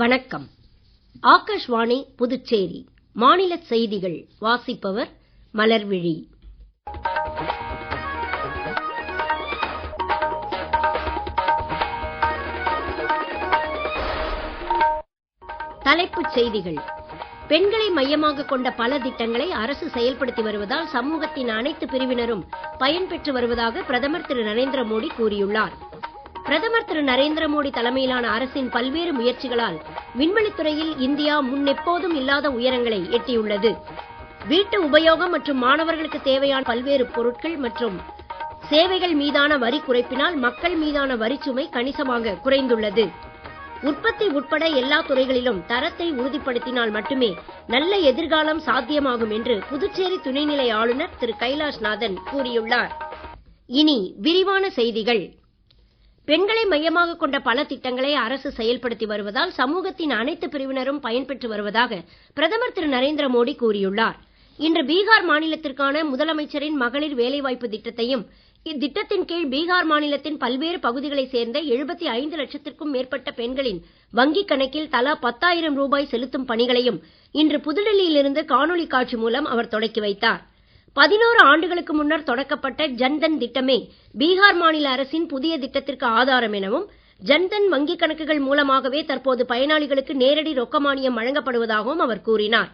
வணக்கம். ஆகாஷ்வாணி புதுச்சேரி மாநில செய்திகள் வாசிப்பவர் மலர்விழி. தலைப்புச் செய்திகள். பெண்களை மையமாக கொண்ட பல திட்டங்களை அரசு செயல்படுத்தி வருவதால் சமூகத்தின் அனைத்து பிரிவினரும் பயன்பெற்று வருவதாக பிரதமர் திரு நரேந்திர மோடி கூறியுள்ளார். பிரதமர் திரு நரேந்திர மோடி தலைமையிலான அரசின் பல்வேறு முயற்சிகளால் விண்வெளித்துறையில் இந்தியா முன்னெப்போதும் இல்லாத உயரங்களை எட்டியுள்ளது. வீட்டு உபயோகம் மற்றும் மாணவர்களுக்கு தேவையான பல்வேறு பொருட்கள் மற்றும் சேவைகள் மீதான வரி குறைப்பினால் மக்கள் மீதான வரிச்சுமை கணிசமாக குறைந்துள்ளது. உற்பத்தி உட்பட எல்லா துறைகளிலும் தரத்தை உறுதிப்படுத்தினால் மட்டுமே நல்ல எதிர்காலம் சாத்தியமாகும் என்று புதுச்சேரி துணைநிலை ஆளுநர் திரு கைலாஷ்நாதன் கூறியுள்ளார். இனி விரிவான செய்திகள். பெண்களை மையமாக கொண்ட பல திட்டங்களை அரசு செயல்படுத்தி வருவதால் சமூகத்தின் அனைத்து பிரிவினரும் பயன்பெற்று வருவதாக பிரதமர் திரு நரேந்திர மோடி கூறியுள்ளார். இன்று பீகார் மாநிலத்திற்கான முதலமைச்சரின் மகளிர் வேலைவாய்ப்பு திட்டத்தையும் இத்திட்டத்தின் கீழ் பீகார் மாநிலத்தின் பல்வேறு பகுதிகளைச் சேர்ந்த 75 லட்சத்திற்கும் மேற்பட்ட பெண்களின் வங்கிக் கணக்கில் தலா 10,000 ரூபாய் செலுத்தும் பணிகளையும் இன்று புதுடெல்லியிலிருந்து காணொலி காட்சி மூலம் அவர் தொடக்கி வைத்தார். 11 ஆண்டுகளுக்கு முன்னர் தொடக்கப்பட்ட ஜன்தன் திட்டமே பீகார் மாநில அரசின் புதிய திட்டத்திற்கு ஆதாரம் எனவும், ஜன்தன் வங்கிக் கணக்குகள் மூலமாகவே தற்போது பயனாளிகளுக்கு நேரடி ரொக்க மானியம் வழங்கப்படுவதாகவும் அவர் கூறினார்.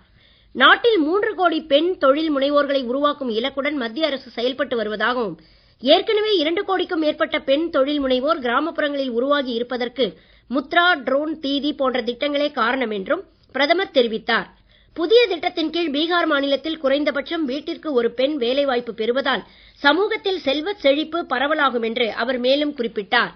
நாட்டில் 3 கோடி பெண் தொழில் முனைவோர்களை உருவாக்கும் இலக்குடன் மத்திய அரசு செயல்பட்டு வருவதாகவும், ஏற்கனவே 2 கோடிக்கும் மேற்பட்ட பெண் தொழில் முனைவோர் கிராமப்புறங்களில் உருவாகி இருப்பதற்கு முத்ரா, ட்ரோன் தீதி போன்ற திட்டங்களே காரணம் என்றும் பிரதமர் தெரிவித்தார். புதிய திட்டத்தின் கீழ் பீகார் மாநிலத்தில் குறைந்தபட்சம் வீட்டிற்கு ஒரு பெண் வேலைவாய்ப்பு பெறுவதால் சமூகத்தில் செல்வச் செழிப்பு பரவலாகும் என்று அவர் மேலும் குறிப்பிட்டார்.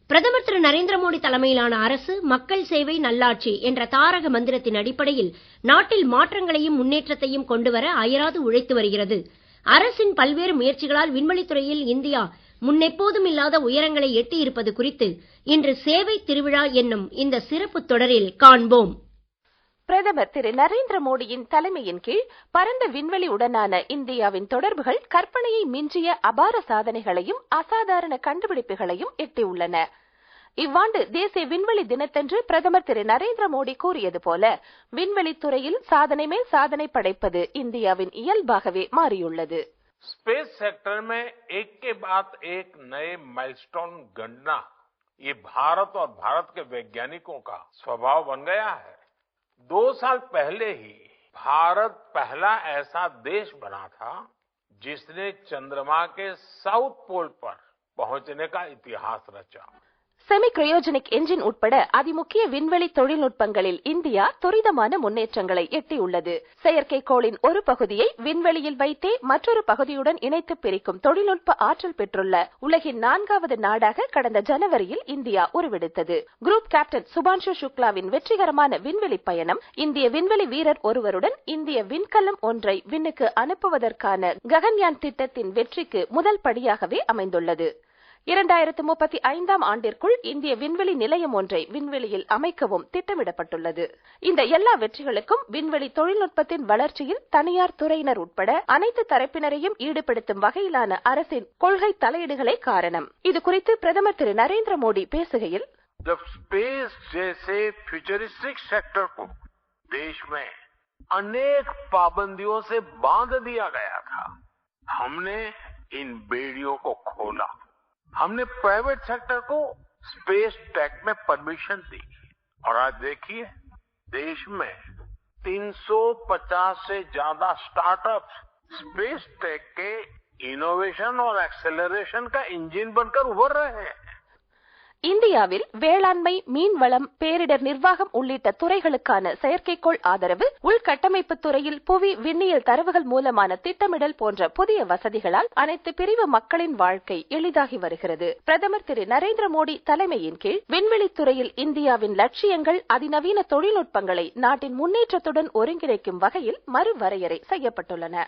பிரதமர் திரு நரேந்திர மோடி தலைமையிலான அரசு மக்கள் சேவை நல்லாட்சி என்ற தாரக மந்திரத்தின் அடிப்படையில் நாட்டில் மாற்றங்களையும் முன்னேற்றத்தையும் கொண்டுவர அயராது உழைத்து வருகிறது. அரசின் பல்வேறு முயற்சிகளால் விண்வெளித்துறையில் இந்தியா முன்னெப்போதும் இல்லாத உயரங்களை எட்டியிருப்பது குறித்து இன்று சேவை திருவிழா என்னும் இந்த சிறப்பு தொடரில் காண்போம். பிரதமர் திரு நரேந்திர மோடியின் தலைமையின் கீழ் பரந்த விண்வெளி உடனான இந்தியாவின் தொடர்புகள் கற்பனையை மிஞ்சிய அபார சாதனைகளையும் அசாதாரண கண்டுபிடிப்புகளையும் எட்டியுள்ளன. இவ்வாண்டு தேசிய விண்வெளி தினத்தன்று பிரதமர் திரு நரேந்திர மோடி கூறியது போல விண்வெளித்துறையில் சாதனை மேல் சாதனை படைப்பது இந்தியாவின் இயல்பாகவே மாறியுள்ளது. स्पेस सेक्टर में एक के बाद एक नए माइलस्टोन गणना ये भारत और भारत के वैज्ञानिकों का स्वभाव बन गया है. 2 साल पहले ही भारत पहला ऐसा देश बना था जिसने चंद्रमा के साउथ पोल पर पहुंचने का इतिहास रचा. செமி கிரையோஜெனிக் என்ஜின் உட்பட அதிமுக்கிய விண்வெளி தொழில்நுட்பங்களில் இந்தியா துரிதமான முன்னேற்றங்களை எட்டியுள்ளது. செயற்கைக்கோளின் ஒரு பகுதியை விண்வெளியில் வைத்தே மற்றொரு பகுதியுடன் இணைத்து பிரிக்கும் தொழில்நுட்ப ஆற்றல் பெற்றுள்ள உலகின் 4வது நாடாக கடந்த ஜனவரியில் இந்தியா உருவெடுத்தது. குரூப் கேப்டன் சுபான்ஷு சுக்லாவின் வெற்றிகரமான விண்வெளி பயணம் இந்திய விண்வெளி வீரர் ஒருவருடன் இந்திய விண்கலம் ஒன்றை விண்ணுக்கு அனுப்புவதற்கான ககன்யான் திட்டத்தின் வெற்றிக்கு முதல் படியாகவே அமைந்துள்ளது. 2035ஆம் ஆண்டிற்குள் இந்திய விண்வெளி நிலையம் ஒன்றை விண்வெளியில் அமைக்கவும் திட்டமிடப்பட்டுள்ளது. இந்த எல்லா வெற்றிகளுக்கும் விண்வெளி தொழில்நுட்பத்தின் வளர்ச்சியில் தனியார் துறையினர் உட்பட அனைத்து தரப்பினரையும் ஈடுபடுத்தும் வகையிலான அரசின் கொள்கை தலையீடுகளே காரணம். இது குறித்து பிரதமர் திரு நரேந்திர மோடி பேசுகையில், जब स्पेस जैसे फ्यूचरिस्टिक सेक्टर को देश में अनेक पाबंदियों से बांध दिया गया था, हमने इन बेड़ियों को खोला. हमने प्राइवेट सेक्टर को स्पेस टेक में परमिशन दी और आज देखिए देश में 350 से ज्यादा स्टार्टअप्स स्पेस टेक के इनोवेशन और एक्सेलरेशन का इंजन बनकर उभर रहे हैं. இந்தியாவில் வேளாண்மை, மீன்வளம், பேரிடர் நிர்வாகம் உள்ளிட்ட துறைகளுக்கான செயற்கைக்கோள் ஆதரவு, உள்கட்டமைப்பு துறையில் புவி விண்ணியல் தரவுகள் மூலமான திட்டமிடல் போன்ற புதிய வசதிகளால் அனைத்து பிரிவு மக்களின் வாழ்க்கை எளிதாகி வருகிறது. பிரதமர் திரு நரேந்திர மோடி தலைமையின் கீழ் விண்வெளித்துறையில் இந்தியாவின் லட்சியங்கள் அதிநவீன தொழில்நுட்பங்களை நாட்டின் முன்னேற்றத்துடன் ஒருங்கிணைக்கும் வகையில் மறுவரையறை செய்யப்பட்டுள்ளன.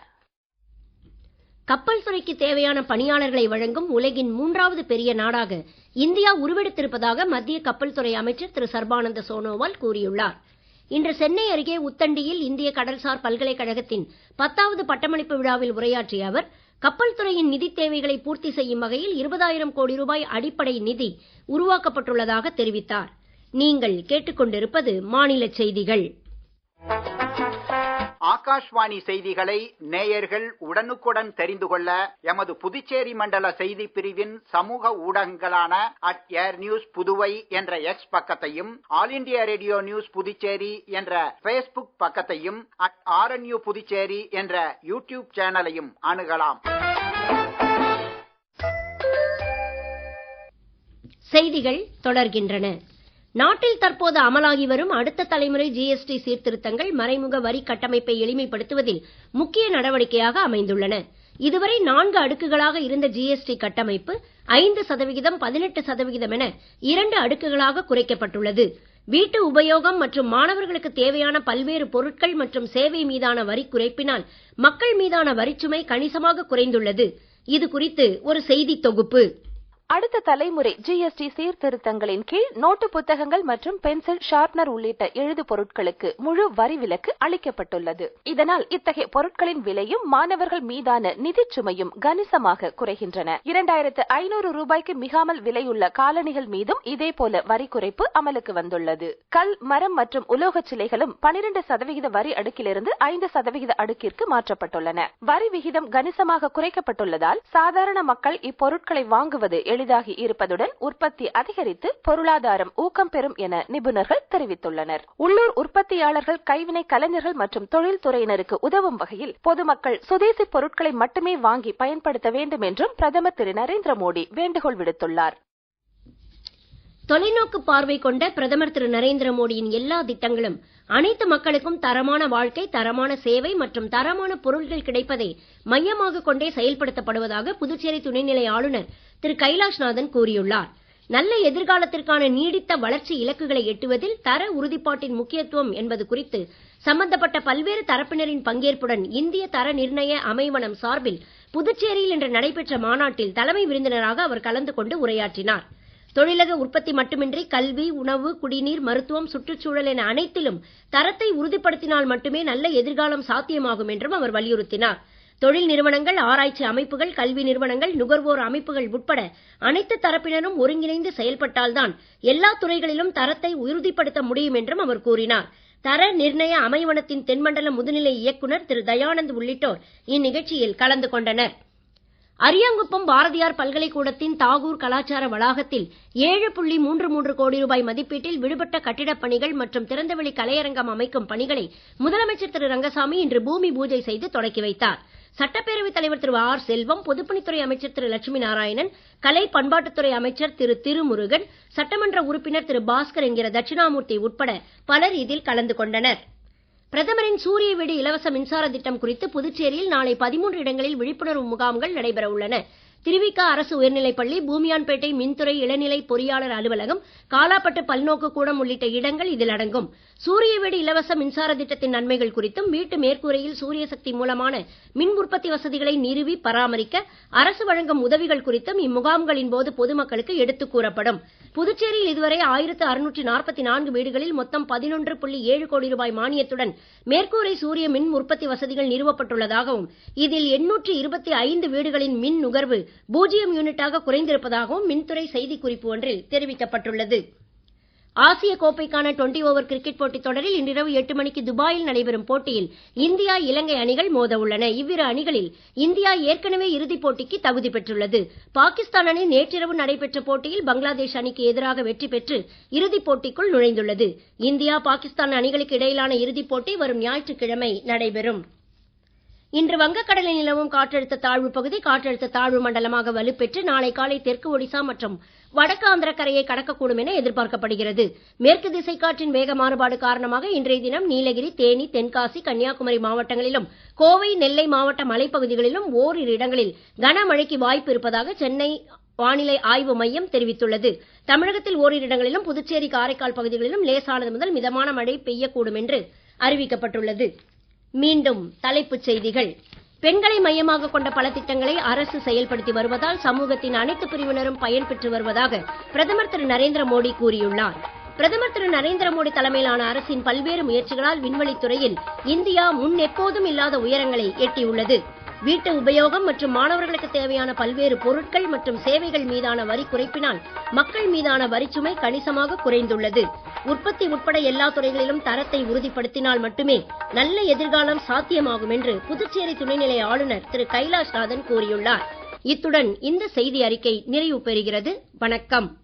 கப்பல் துறைக்கு தேவையான பணியாளர்களை வழங்கும் உலகின் 3வது பெரிய நாடாக இந்தியா உருவெடுத்திருப்பதாக மத்திய கப்பல் துறை அமைச்சர் திரு சர்பானந்த சோனோவால் கூறியுள்ளார். இன்று சென்னை அருகே உத்தண்டியில் இந்திய கடல்சார் பல்கலைக்கழகத்தின் 10வது பட்டமளிப்பு விழாவில் உரையாற்றிய அவர், கப்பல் துறையின் நிதி தேவைகளை பூர்த்தி செய்யும் வகையில் 20,000 கோடி ரூபாய் அடிப்படை நிதி உருவாக்கப்பட்டுள்ளதாக தெரிவித்தார். நீங்கள் கேட்டுக்கொண்டிருப்பது மாநில செய்திகள். ஆகாஷ்வாணி செய்திகளை நேயர்கள் உடனுக்குடன் தெரிந்து கொள்ள எமது புதுச்சேரி மண்டல செய்தி பிரிவின் சமூக ஊடகங்களான @airnewspuduwai என்ற எக்ஸ் பக்கத்தையும், all India radio news Puducherry என்ற Facebook பக்கத்தையும், @RNU புதுச்சேரி என்ற யூடியூப் சேனலையும் அணுகலாம். செய்திகள் தொடர்கின்றன. நாட்டில் தற்போது அமலாகி வரும் அடுத்த தலைமுறை ஜிஎஸ்டி சீர்திருத்தங்கள் மறைமுக வரி கட்டமைப்பை எளிமைப்படுத்துவதில் முக்கிய நடவடிக்கையாக அமைந்துள்ளன. இதுவரை 4 அடுக்குகளாக இருந்த ஜிஎஸ்டி கட்டமைப்பு 5%, 18% என 2 அடுக்குகளாக குறைக்கப்பட்டுள்ளது. வீட்டு உபயோகம் மற்றும் மாணவர்களுக்கு தேவையான பல்வேறு பொருட்கள் மற்றும் சேவை மீதான வரி குறைப்பினால் மக்கள் மீதான வரிச்சுமை கணிசமாக குறைந்துள்ளது. இது குறித்து ஒரு செய்தி தொகுப்பு. அடுத்த தலைமுறை ஜிஎஸ்டி சீர்திருத்தங்களின் கீழ் நோட்டு புத்தகங்கள் மற்றும் பென்சில், ஷார்ப்னர் உள்ளிட்ட எழுது பொருட்களுக்கு முழு வரி விலக்கு அளிக்கப்பட்டுள்ளது. இதனால் இத்தகைய பொருட்களின் விலையும் மாணவர்கள் மீதான நிதி சுமையும் கணிசமாக குறைகின்றன. 2500 ரூபாய்க்கு மிகாமல் விலையுள்ள காலணிகள் மீதும் இதேபோல வரி குறைப்பு அமலுக்கு வந்துள்ளது. கல், மரம் மற்றும் உலோக சிலைகளும் 12% வரி அடுக்கிலிருந்து 5% அடுக்கிற்கு மாற்றப்பட்டுள்ளன. வரி விகிதம் கணிசமாக குறைக்கப்பட்டுள்ளதால் சாதாரண மக்கள் இப்பொருட்களை வாங்குவது எளிதாகி இருப்பதுடன் உற்பத்தி அதிகரித்து பொருளாதாரம் ஊக்கம் பெறும் என நிபுணர்கள் தெரிவித்துள்ளனர். உள்ளூர் உற்பத்தியாளர்கள், கைவினை கலைஞர்கள் மற்றும் தொழில்துறையினருக்கு உதவும் வகையில் பொதுமக்கள் சுதேசி பொருட்களை மட்டுமே வாங்கி பயன்படுத்த வேண்டும் என்றும் பிரதமர் திரு நரேந்திர மோடி வேண்டுகோள் விடுத்துள்ளார். தொலைநோக்கு பார்வை கொண்ட பிரதமர் திரு நரேந்திர மோடியின் எல்லா திட்டங்களும் அனைத்து மக்களுக்கும் தரமான வாழ்க்கை, தரமான சேவை மற்றும் தரமான பொருட்கள் கிடைப்பதை மையமாக கொண்டே செயல்படுத்தப்படுவதாக புதுச்சேரி துணைநிலை ஆளுநர் திரு கைலாஷ்நாதன் கூறியுள்ளார். நல்ல எதிர்காலத்திற்கான நீடித்த வளர்ச்சி இலக்குகளை எட்டுவதில் தர உறுதிப்பாட்டின் முக்கியத்துவம் என்பது குறித்து சம்பந்தப்பட்ட பல்வேறு தரப்பினரின் பங்கேற்புடன் இந்திய தர நிர்ணய அமைவனம் சார்பில் புதுச்சேரியில் இன்று நடைபெற்ற மாநாட்டில் தலைமை விருந்தினராக அவர் கலந்து கொண்டு உரையாற்றினார். தொழிலக உற்பத்தி மட்டுமின்றி கல்வி, உணவு, குடிநீர், மருத்துவம், சுற்றுச்சூழல் என அனைத்திலும் தரத்தை உறுதிப்படுத்தினால் மட்டுமே நல்ல எதிர்காலம் சாத்தியமாகும் என்றும் அவர் வலியுறுத்தினார். தொழில் நிறுவனங்கள், ஆராய்ச்சி அமைப்புகள், கல்வி நிறுவனங்கள், நுகர்வோர் அமைப்புகள் உட்பட அனைத்து தரப்பினரும் ஒருங்கிணைந்து செயல்பட்டால்தான் எல்லா துறைகளிலும் தரத்தை உறுதிப்படுத்த முடியும் என்றும் அவர் கூறினார். தர நிர்ணய அமைவனத்தின் தென்மண்டல முதுநிலை இயக்குனர் திரு தயானந்த் உள்ளிட்டோர் இந்நிகழ்ச்சியில் கலந்து கொண்டனர். அரியாங்குப்பம் பாரதியார் பல்கலைக்கூடத்தின் தாகூர் கலாச்சார வளாகத்தில் 7.33 கோடி ரூபாய் மதிப்பீட்டில் விடுபட்ட கட்டிடப் பணிகள் மற்றும் திறந்தவெளி கலையரங்கம் அமைக்கும் பணிகளை முதலமைச்சர் திரு ரங்கசாமி இன்று பூமி பூஜை செய்து தொடக்கி வைத்தார். சட்டப்பேரவைத் தலைவர் திரு ஆர் செல்வம், பொதுப்பணித்துறை அமைச்சர் திரு லட்சுமி நாராயணன், கலை பண்பாட்டுத்துறை அமைச்சர் திரு திருமுருகன், சட்டமன்ற உறுப்பினர் திரு பாஸ்கர் என்கிற தட்சிணாமூர்த்தி உட்பட பலர் இதில் கலந்து கொண்டனர். பிரதமரின் சூரிய வீடு இலவச மின்சார திட்டம் குறித்து புதுச்சேரியில் நாளை 13 இடங்களில் விழிப்புணர்வு முகாம்கள் நடைபெற உள்ளன. திருவிக அரசு உயர்நிலைப்பள்ளி, பூமியான்பேட்டை மின்துறை இளநிலை பொறியாளர் அலுவலகம், காலாப்பட்டு பல்நோக்கு கூடம் உள்ளிட்ட இடங்கள் இதில் அடங்கும். சூரிய வீடு இலவச மின்சார திட்டத்தின் நன்மைகள் குறித்தும், வீட்டு மேற்கூரையில் சூரிய சக்தி மூலமான மின் உற்பத்தி வசதிகளை நிறுவி பராமரிக்க அரசு வழங்கும் உதவிகள் குறித்தும் இம்முகாம்களின் போது பொதுமக்களுக்கு எடுத்துக் கூறப்படும். புதுச்சேரியில் இதுவரை 1644 வீடுகளில் மொத்தம் 11.7 கோடி ரூபாய் மானியத்துடன் மேற்கூரை சூரிய மின் உற்பத்தி வசதிகள் நிறுவப்பட்டுள்ளதாகவும், இதில் 825 வீடுகளின் மின் நுகர்வு 0 யூனிட்டாக குறைந்திருப்பதாகவும் மின்துறை செய்திக்குறிப்பு ஒன்றில் தெரிவிக்கப்பட்டுள்ளது. ஆசிய கோப்பைக்கான 20 ஓவர் கிரிக்கெட் போட்டித் தொடரில் இன்றிரவு 8 மணிக்கு துபாயில் நடைபெறும் போட்டியில் இந்தியா, இலங்கை அணிகள் மோத உள்ளன. இவ்விரு அணிகளில் இந்தியா ஏற்கனவே இறுதிப் போட்டிக்கு தகுதி பெற்றுள்ளது. பாகிஸ்தான் அணி நேற்றிரவு நடைபெற்ற போட்டியில் பங்களாதேஷ் அணிக்கு எதிராக வெற்றி பெற்று இறுதிப் போட்டிக்குள் நுழைந்துள்ளது. இந்தியா, பாகிஸ்தான் அணிகளுக்கு இடையிலான இறுதிப் போட்டி வரும் ஞாயிற்றுக்கிழமை நடைபெறும். இன்று வங்கக்கடலில் நிலவும் காற்றழுத்த தாழ்வு பகுதி காற்றழுத்த தாழ்வு மண்டலமாக வலுப்பெற்று நாளை காலை தெற்கு ஒடிசா மற்றும் வடக்கு ஆந்திர கரையை கடக்கக்கூடும் என எதிர்பார்க்கப்படுகிறது. மேற்கு திசை காற்றின் வேக மாறுபாடு காரணமாக இன்றைய தினம் நீலகிரி, தேனி, தென்காசி, கன்னியாகுமரி மாவட்டங்களிலும், கோவை, நெல்லை மாவட்ட மலைப்பகுதிகளிலும் ஓரிரு இடங்களில் கனமழைக்கு வாய்ப்பு இருப்பதாக சென்னை வானிலை ஆய்வு மையம் தெரிவித்துள்ளது. தமிழகத்தில் ஓரிரு இடங்களிலும், புதுச்சேரி, காரைக்கால் பகுதிகளிலும் லேசானது முதல் மிதமான மழை பெய்யக்கூடும் என்று அறிவிக்கப்பட்டுள்ளது. மீண்டும் தலைப்புச் செய்திகள். பெண்களை மையமாக கொண்ட பல திட்டங்களை அரசு செயல்படுத்தி வருவதால் சமூகத்தின் அனைத்து பிரிவினரும் பயன்பெற்று வருவதாக பிரதமர் திரு நரேந்திர மோடி கூறியுள்ளார். பிரதமர் திரு நரேந்திர மோடி தலைமையிலான அரசின் பல்வேறு முயற்சிகளால் விண்வெளித்துறையில் இந்தியா முன் எப்போதும் இல்லாத உயரங்களை எட்டியுள்ளது. வீட்டு உபயோகம் மற்றும் மாணவர்களுக்கு தேவையான பல்வேறு பொருட்கள் மற்றும் சேவைகள் மீதான வரி குறைப்பினால் மக்கள் மீதான வரிச்சுமை கணிசமாக குறைந்துள்ளது. உற்பத்தி உட்பட எல்லா துறைகளிலும் தரத்தை உறுதிப்படுத்தினால் மட்டுமே நல்ல எதிர்காலம் சாத்தியமாகும் என்று புதுச்சேரி துணைநிலை ஆளுநர் திரு கைலாஷ்நாதன் கூறியுள்ளார். இத்துடன் இந்த செய்தி அறிக்கை நிறைவு பெறுகிறது. வணக்கம்.